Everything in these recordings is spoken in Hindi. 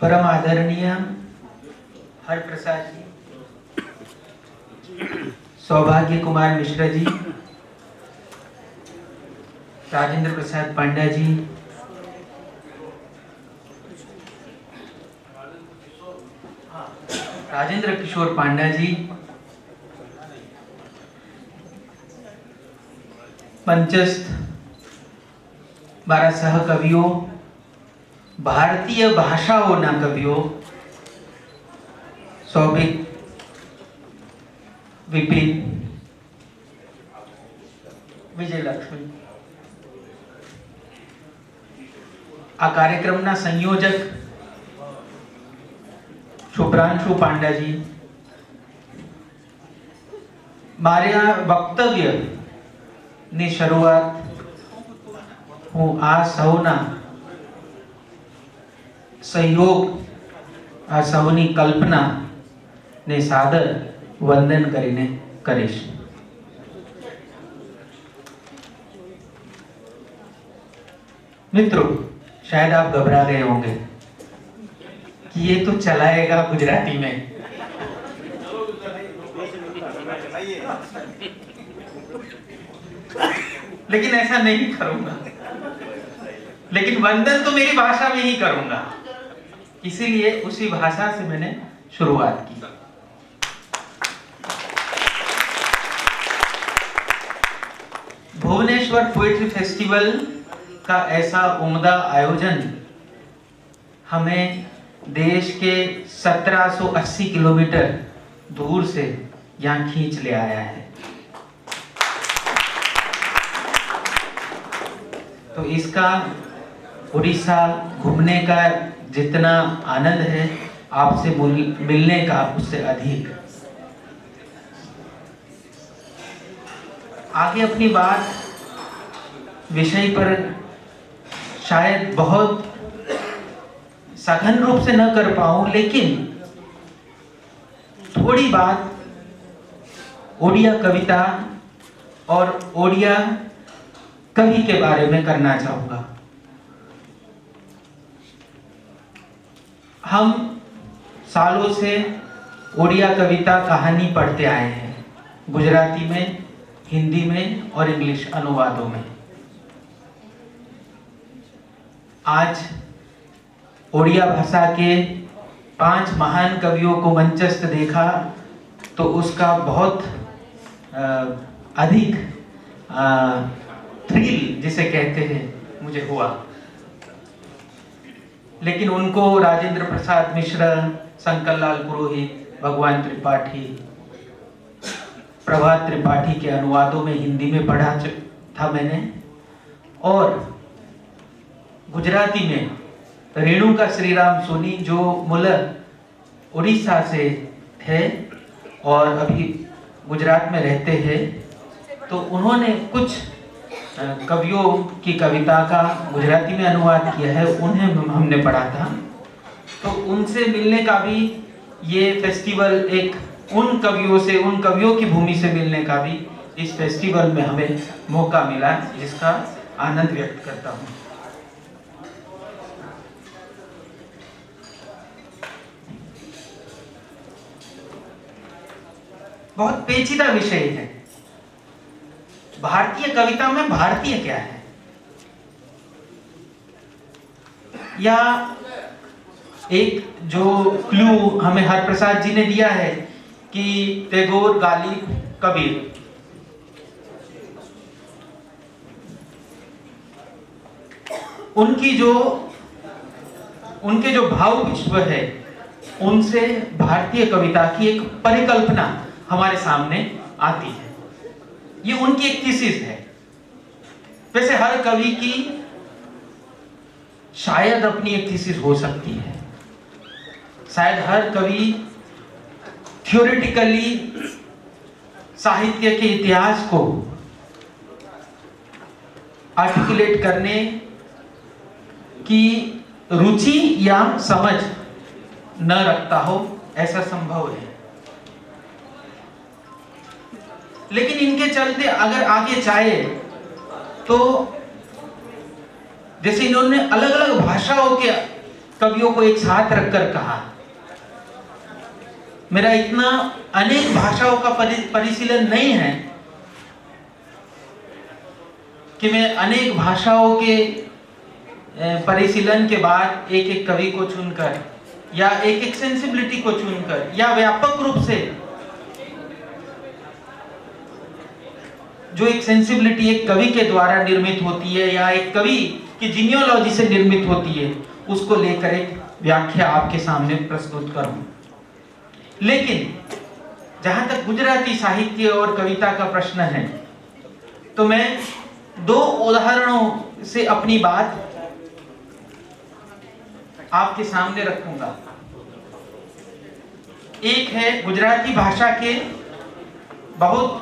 परम आदरणीय हर प्रसाद जी, सौभाग्य कुमार मिश्रा जी, राजेंद्र प्रसाद पांड्या जी, राजेंद्र किशोर पांड्या जी, मंचस्थ 12 सह कवियों, भारतीय भाषाओं ना कवियों, सौभिक, विपिन, विजय लक्ष्मी, आ कार्यक्रमना संयोजक शुभ्रांशु पांड्या जी, मारा वक्तव्य ની શરૂઆત હું આ સૌના સહયોગ, આ સૌની કલ્પના ને સાદર વંદન કરીને કરીશ. मित्रों, शायद आप घबरा गए होंगे कि ये तो चलाएगा गुजराती में. लेकिन ऐसा नहीं करूंगा, लेकिन वंदन तो मेरी भाषा में ही करूंगा, इसीलिए उसी भाषा से मैंने शुरुआत की. भुवनेश्वर पोएट्री फेस्टिवल का ऐसा उम्दा आयोजन हमें देश के 1780 किलोमीटर दूर से यहाँ खींच ले आया है. तो इसका उड़ीसा घूमने का जितना आनंद है, आपसे मिलने का उससे अधिक. आगे अपनी बात विषय पर शायद बहुत सघन रूप से न कर पाऊं, लेकिन थोड़ी बात ओडिया कविता और ओडिया कवि के बारे में करना चाहूंगा. हम सालों से ओडिया कविता कहानी पढ़ते आए हैं, गुजराती में, हिंदी में और इंग्लिश अनुवादों में. आज ओडिया भाषा के 5 महान कवियों को मंचस्थ देखा तो उसका बहुत अधिक थ्रिल जिसे कहते हैं मुझे हुआ. लेकिन उनको राजेंद्र प्रसाद मिश्र, शंकर लाल पुरोहित, भगवान त्रिपाठी, प्रभात त्रिपाठी के अनुवादों में हिंदी में पढ़ा था मैंने, और गुजराती में रेणुका श्रीराम सोनी जो मूल उड़ीसा से है और अभी गुजरात में रहते हैं, तो उन्होंने कुछ कवियों की कविता का गुजराती में अनुवाद किया है, उन्हें हमने पढ़ा था. तो उनसे मिलने का भी ये फेस्टिवल, एक उन कवियों से, उन कवियों की भूमि से मिलने का भी इस फेस्टिवल में हमें मौका मिला, जिसका आनंद व्यक्त करता हूँ. बहुत पेचीदा विषय है. भारतीय कविता में भारतीय क्या है, या एक जो क्लू हमें हरप्रसाद जी ने दिया है कि टैगोर, गालिब, कबीर, उनके जो भाव विश्व है, उनसे भारतीय कविता की एक परिकल्पना हमारे सामने आती है. ये उनकी एक थीसिस है. वैसे हर कवि की शायद अपनी एक थीसिस हो सकती है. शायद हर कवि थ्योरेटिकली साहित्य के इतिहास को आर्टिकुलेट करने की रुचि या समझ न रखता हो, ऐसा संभव है. लेकिन इनके चलते अगर आगे चाहे तो जैसे इन्होंने अलग अलग भाषाओं के कवियों को एक साथ रखकर कहा। मेरा इतना अनेक भाषाओं का परिशीलन नहीं है कि मैं अनेक भाषाओं के परिशीलन के बाद एक एक कवि को चुनकर या एक एक सेंसिबिलिटी को चुनकर या व्यापक रूप से जो एक सेंसिबिलिटी एक कवि के द्वारा निर्मित होती है या एक कवि की जीनियोलॉजी से निर्मित होती है उसको लेकर एक व्याख्या आपके सामने प्रस्तुत करूं। लेकिन जहां तक गुजराती साहित्य और कविता का प्रश्न है तो मैं दो उदाहरणों से अपनी बात आपके सामने रखूंगा। एक है गुजराती भाषा के बहुत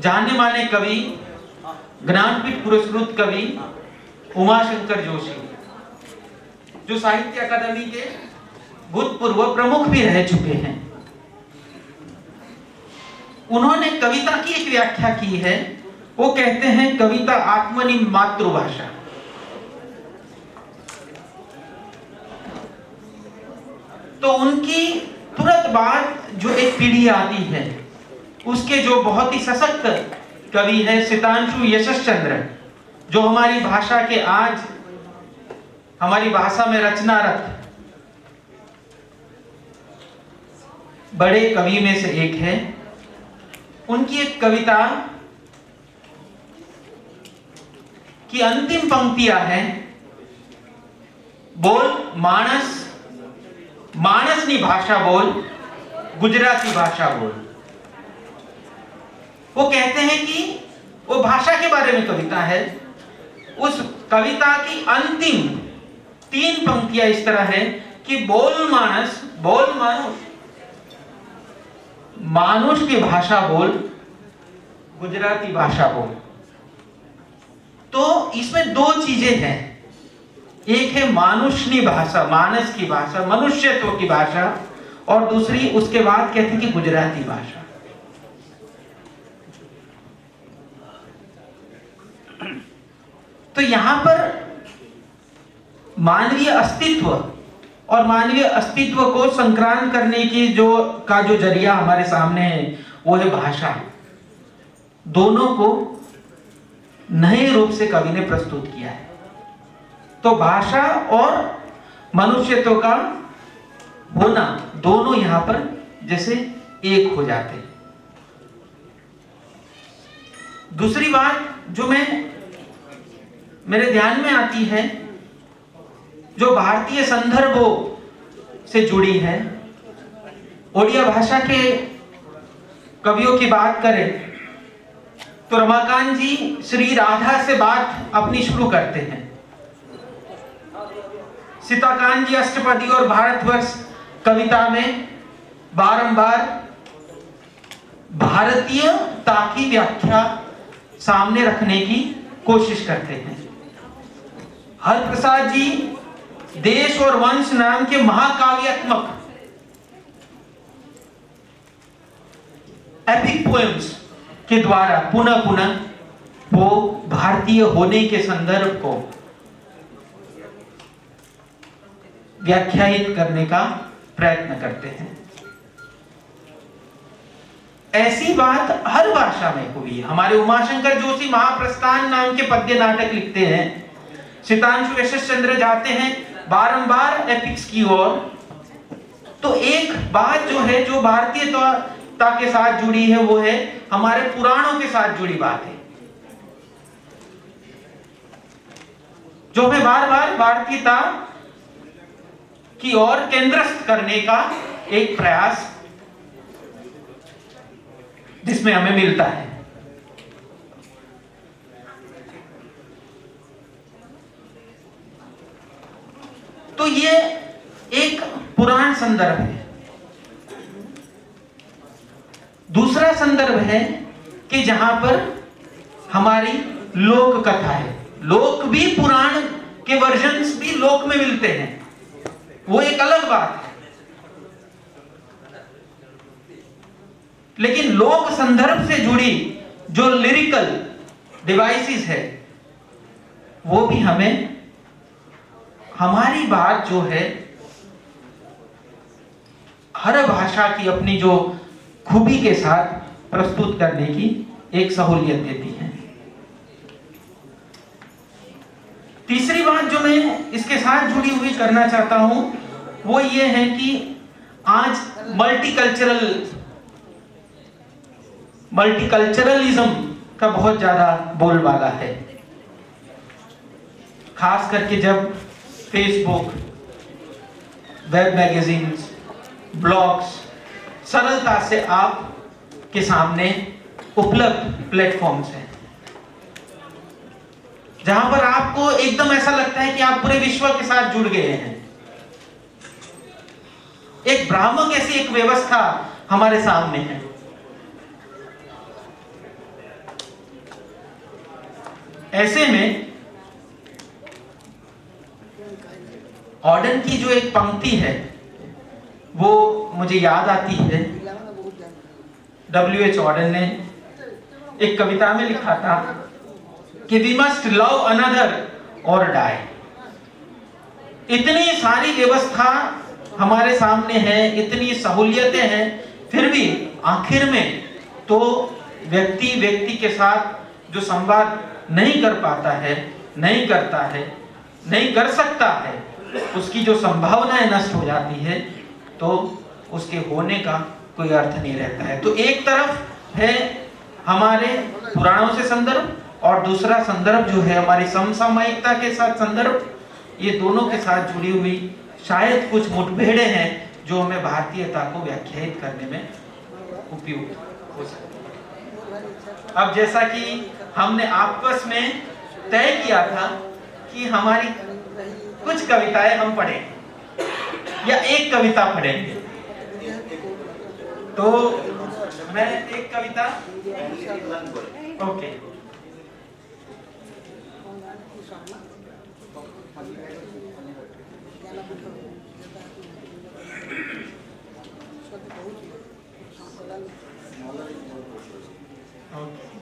जाने माने कवि, ज्ञानपीठ पुरस्कृत कवि उमाशंकर जोशी, जो साहित्य अकादमी के भूतपूर्व प्रमुख भी रह चुके हैं। उन्होंने कविता की एक व्याख्या की है। वो कहते हैं कविता आत्मनि मातृभाषा। तो उनकी तुरंत बाद जो एक पीढ़ी आती है उसके जो बहुत ही सशक्त कवि है सितांशु यशश्चंद्र, जो हमारी भाषा के आज हमारी भाषा में रचनारत बड़े कवि में से एक है। उनकी एक कविता की अंतिम पंक्तियां हैं, बोल मानस मानसनी भाषा बोल, गुजराती भाषा बोल। वो कहते हैं कि वो भाषा के बारे में कविता है। उस कविता की अंतिम 3 पंक्तियां इस तरह है कि बोल मानस, बोल मानुष, मानुष की भाषा बोल, गुजराती भाषा बोल। तो इसमें 2 चीजें हैं। एक है मानुषनी भाषा, मानस की भाषा, मनुष्यत्व की भाषा, और दूसरी उसके बाद कहते हैं कि गुजराती भाषा। तो यहां पर मानवीय अस्तित्व और मानवीय अस्तित्व को संक्रांत करने की जो जरिया हमारे सामने है वो है भाषा। दोनों को नए रूप से कवि ने प्रस्तुत किया है। तो भाषा और मनुष्यत्व का होना दोनों यहां पर जैसे एक हो जाते हैं। दूसरी बात जो मेरे ध्यान में आती है, जो भारतीय संदर्भों से जुड़ी है, ओडिया भाषा के कवियों की बात करें तो रमाकांत जी श्री राधा से बात अपनी शुरू करते हैं। सीताकांत जी अष्टपदी और भारतवर्ष कविता में बारंबार भारतीयता की व्याख्या सामने रखने की कोशिश करते हैं। हरप्रसाद जी देश और वंश नाम के महाकाव्यात्मक एपिक पोएम्स के द्वारा पुनः पुनः वो भारतीय होने के संदर्भ को व्याख्यायित करने का प्रयत्न करते हैं। ऐसी बात हर भाषा में हुई। हमारे उमाशंकर जोशी महाप्रस्थान नाम के पद्य नाटक लिखते हैं। सितांशु यशश्चंद्र जाते हैं बारंबार एपिक्स की ओर। तो एक बात जो है जो भारतीयता के साथ जुड़ी है वो है हमारे पुराणों के साथ जुड़ी बात है, जो हमें बार बार भारतीयता की ओर केंद्रस्थ करने का एक प्रयास जिसमें हमें मिलता है। तो ये एक पुराण संदर्भ है। दूसरा संदर्भ है कि जहां पर हमारी लोक कथा है। लोक भी पुराण के वर्जन्स भी लोक में मिलते हैं, वो एक अलग बात है। लेकिन लोक संदर्भ से जुड़ी जो लिरिकल डिवाइसेस है वो भी हमारी बात जो है हर भाषा की अपनी जो खूबी के साथ प्रस्तुत करने की एक सहूलियत देती है। तीसरी बात जो मैं इसके साथ जुड़ी हुई करना चाहता हूं वो ये है कि आज मल्टीकल्चरलिज्म का बहुत ज्यादा बोलबाला है, खास करके जब फेसबुक, वेब मैगजीन्स, ब्लॉग्स सरलता से आपके सामने उपलब्ध प्लेटफॉर्म्स हैं, जहां पर आपको एकदम ऐसा लगता है कि आप पूरे विश्व के साथ जुड़ गए हैं। एक भ्रामक ऐसी एक व्यवस्था हमारे सामने है। ऐसे में ऑर्डन की जो एक पंक्ति है वो मुझे याद आती है। W.H. ऑर्डन ने एक कविता में लिखा था कि वी मस्ट लव अनदर और डाई। इतनी सारी व्यवस्था हमारे सामने है, इतनी सहूलियतें हैं, फिर भी आखिर में तो व्यक्ति के साथ जो संवाद नहीं कर पाता है, नहीं करता है, नहीं कर सकता है, उसकी जो संभावनाएं नष्ट हो जाती है, तो उसके होने का कोई अर्थ नहीं रहता है। तो एक तरफ है हमारे पुराणों से संदर्भ और दूसरा संदर्भ जो है हमारी समसामयिकता के साथ संदर्भ। ये दोनों के साथ जुड़ी हुई शायद कुछ मुठभेड़ें हैं जो हमें भारतीयता को व्याख्यायित करने में उपयुक्त हो सकती। अब जैसा कि हमने आपस में तय किया था कि हमारी कुछ कविताएं हम पढ़ेंगे या एक कविता पढ़ेंगे, तो मैं एक कविता ओके ओके